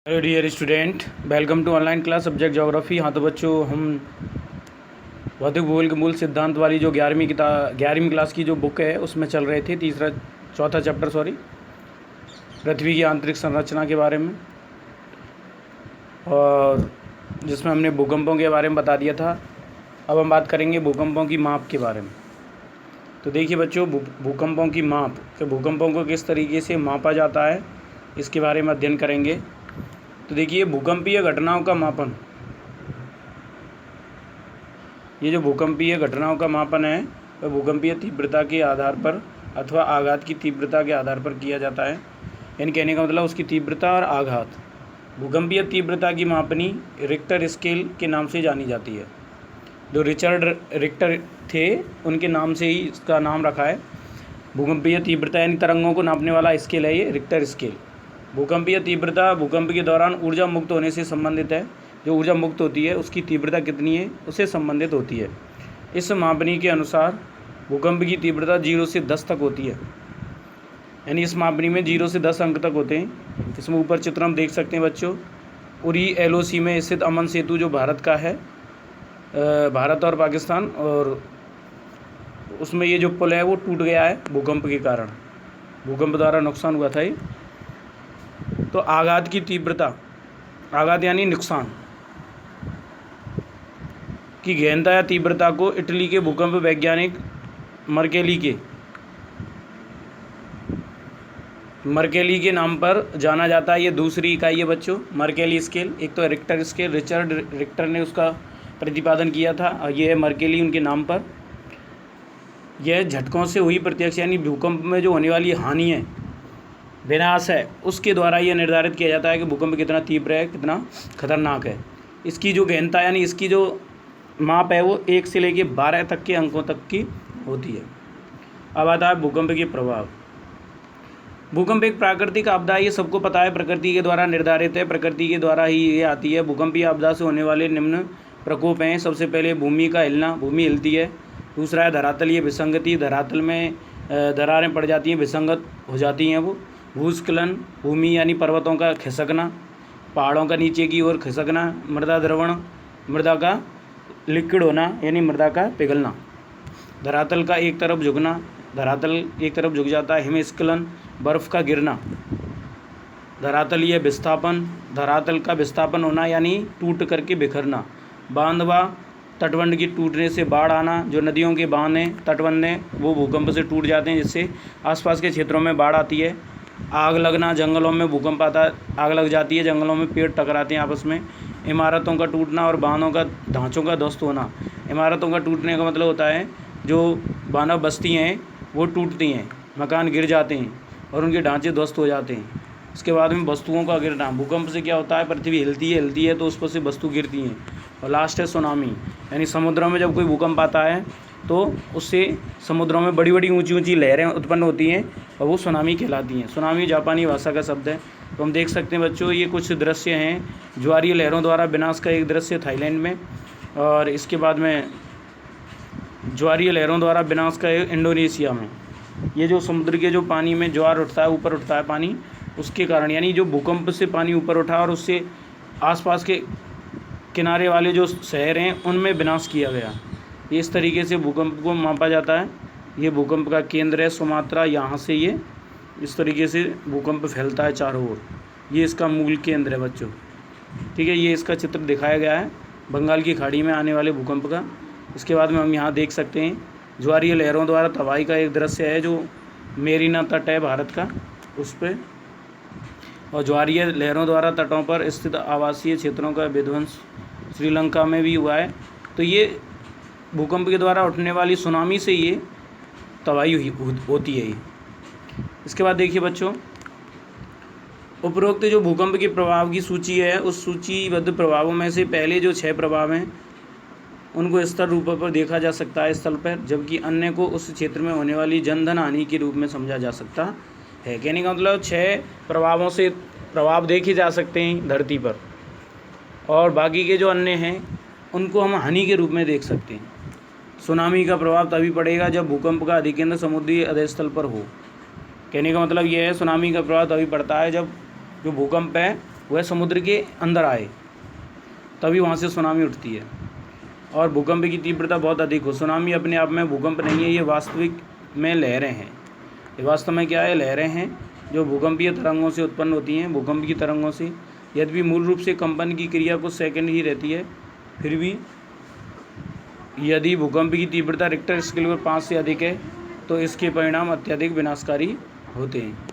Hello dear student, welcome to online class subject geography. हाँ तो बच्चों, हम भौतिक भूगोल के मूल सिद्धांत वाली जो 11वीं क्लास की जो बुक है उसमें चल रहे थे। चौथा चैप्टर पृथ्वी की आंतरिक संरचना के बारे में, और जिसमें हमने भूकंपों के बारे में बता दिया था। अब हम बात करेंगे भूकंपों की माप के बारे में। तो देखिए बच्चों, भूकंपों की माप कि भूकंपों को किस तरीके से मापा जाता है, इसके बारे में अध्ययन करेंगे। तो देखिए, भूकंपीय घटनाओं का मापन, ये जो भूकंपीय घटनाओं का मापन है वह भूकंपीय तीव्रता के आधार पर अथवा आघात की तीव्रता के आधार पर किया जाता है। यानी कहने का मतलब उसकी तीव्रता और आघात। भूकंपीय तीव्रता की मापनी रिक्टर स्केल के नाम से जानी जाती है। जो रिचर्ड रिक्टर थे उनके नाम से ही इसका नाम रखा है। भूकंपीय तीव्रता यानी तरंगों को नापने वाला स्केल है ये रिक्टर स्केल। भूकंपीय तीव्रता भूकंप के दौरान ऊर्जा मुक्त होने से संबंधित है। जो ऊर्जा मुक्त होती है उसकी तीव्रता कितनी है उससे संबंधित होती है। इस मापनी के अनुसार भूकंप की तीव्रता 0 से 10 तक होती है। यानी इस मापनी में 0 से 10 अंक तक होते हैं। इसमें ऊपर चित्र हम देख सकते हैं बच्चों। उरी LOC में स्थित अमन सेतु जो भारत का है, भारत और पाकिस्तान, और उसमें ये जो पुल है वो टूट गया है भूकंप के कारण। भूकंप द्वारा नुकसान हुआ था ये। तो आघात की तीव्रता, आघात यानी नुकसान की गहनता या तीव्रता को इटली के भूकंप वैज्ञानिक मर्केली के नाम पर जाना जाता है। ये दूसरी इकाई है बच्चों, मर्केली स्केल। एक तो रिक्टर स्केल, रिचर्ड रिक्टर ने उसका प्रतिपादन किया था, और ये है मर्केली उनके नाम पर। यह झटकों से हुई प्रत्यक्ष यानी भूकंप में जो होने वाली हानि है, विनाश है, उसके द्वारा यह निर्धारित किया जाता है कि भूकंप कितना तीव्र है, कितना खतरनाक है। इसकी जो गहनता यानी इसकी जो माप है वो 1 से लेकर 12 तक के अंकों तक की होती है। अब आता है भूकंप के प्रभाव। भूकंप एक प्राकृतिक आपदा है, ये सबको पता है, प्रकृति के द्वारा निर्धारित है, प्रकृति के द्वारा ही ये आती है। भूकंपीय आपदा से होने वाले निम्न प्रकोप हैं। सबसे पहले भूमि का हिलना, भूमि हिलती है। दूसरा है धरातलीय विसंगति, धरातल में दरारें पड़ जाती हैं, विसंगत हो जाती हैं वो। भूस्खलन, भूमि यानी पर्वतों का खिसकना, पहाड़ों का नीचे की ओर खिसकना। मृदा द्रवण, मृदा का लिक्विड होना यानी मृदा का पिघलना। धरातल का एक तरफ झुकना, धरातल एक तरफ झुक जाता है। हिमस्खलन, बर्फ़ का गिरना। धरातलीय विस्थापन, धरातल का विस्थापन होना यानी टूट करके बिखरना। बांध व तटबंध की टूटने से बाढ़ आना। जो नदियों के बांध हैं, तटबंध हैं, वो भूकंप से टूट जाते हैं, जिससे आसपास के क्षेत्रों में बाढ़ आती है। आग लगना, जंगलों में भूकंप आता है, आग लग जाती है, जंगलों में पेड़ टकराते हैं आपस में। इमारतों का टूटना और बांधों का ढांचों का ध्वस्त होना। इमारतों का टूटने का मतलब होता है जो मानव बस्ती हैं वो टूटती हैं, मकान गिर जाते हैं और उनके ढांचे ध्वस्त हो जाते हैं। उसके बाद में वस्तुओं का गिरना। भूकंप से क्या होता है, पृथ्वी हिलती है तो उस पर से वस्तु गिरती हैं। और लास्ट है सुनामी, यानी समुद्रों में जब कोई भूकंप आता है तो उससे समुद्रों में बड़ी बड़ी ऊंची ऊंची लहरें उत्पन्न होती हैं और वो सुनामी कहलाती हैं। सुनामी जापानी भाषा का शब्द है। तो हम देख सकते हैं बच्चों, ये कुछ दृश्य हैं। ज्वारीय लहरों द्वारा विनाश का एक दृश्य थाईलैंड में, और इसके बाद में ज्वारीय लहरों द्वारा विनाश का एक इंडोनेशिया में। ये जो समुद्र के जो पानी में ज्वार उठता है, ऊपर उठता है पानी, उसके कारण, यानी जो भूकंप से पानी ऊपर उठा और उससे आसपास के किनारे वाले जो शहर हैं उनमें विनाश किया गया। इस तरीके से भूकंप को मापा जाता है। ये भूकंप का केंद्र है सुमात्रा, यहाँ से ये इस तरीके से भूकंप फैलता है चारों ओर। ये इसका मूल केंद्र है बच्चों, ठीक है। ये इसका चित्र दिखाया गया है बंगाल की खाड़ी में आने वाले भूकंप का। इसके बाद में हम यहाँ देख सकते हैं ज्वारीय लहरों द्वारा तबाही का एक दृश्य है, जो मेरीना तट है भारत का, उस पर। और ज्वारीय लहरों द्वारा तटों पर स्थित आवासीय क्षेत्रों का विध्वंस श्रीलंका में भी हुआ है। तो ये भूकंप के द्वारा उठने वाली सुनामी से ये तबाही होती है ये। इसके बाद देखिए बच्चों, उपरोक्त जो भूकंप के प्रभाव की सूची है, उस सूचीबद्ध प्रभावों में से पहले जो 6 प्रभाव हैं उनको स्तर रूप पर देखा जा सकता है स्थल पर, जबकि अन्य को उस क्षेत्र में होने वाली जनधन हानि के रूप में समझा जा सकता है। कहने का मतलब 6 प्रभावों से प्रभाव देखे जा सकते हैं धरती पर, और बाकी के जो अन्य हैं उनको हम हानि के रूप में देख सकते हैं। सुनामी का प्रभाव तभी पड़ेगा जब भूकंप का अधिकेंद्र समुद्री अधस्थल पर हो। कहने का मतलब ये है, सुनामी का प्रभाव तभी पड़ता है जब जो भूकंप है वह समुद्र के अंदर आए, तभी वहाँ से सुनामी उठती है। और भूकंप की तीव्रता बहुत अधिक हो। सुनामी अपने आप में भूकंप नहीं है, ये वास्तविक में लहरें हैं। ये वास्तव में क्या है? लहरें हैं जो भूकंपीय तरंगों से उत्पन्न होती हैं, भूकंप की तरंगों से। यद्यपि मूल रूप से कंपन की क्रिया कुछ सेकंड ही रहती है, फिर भी यदि भूकंप की तीव्रता रिक्टर स्केल पर 5 से अधिक है तो इसके परिणाम अत्यधिक विनाशकारी होते हैं।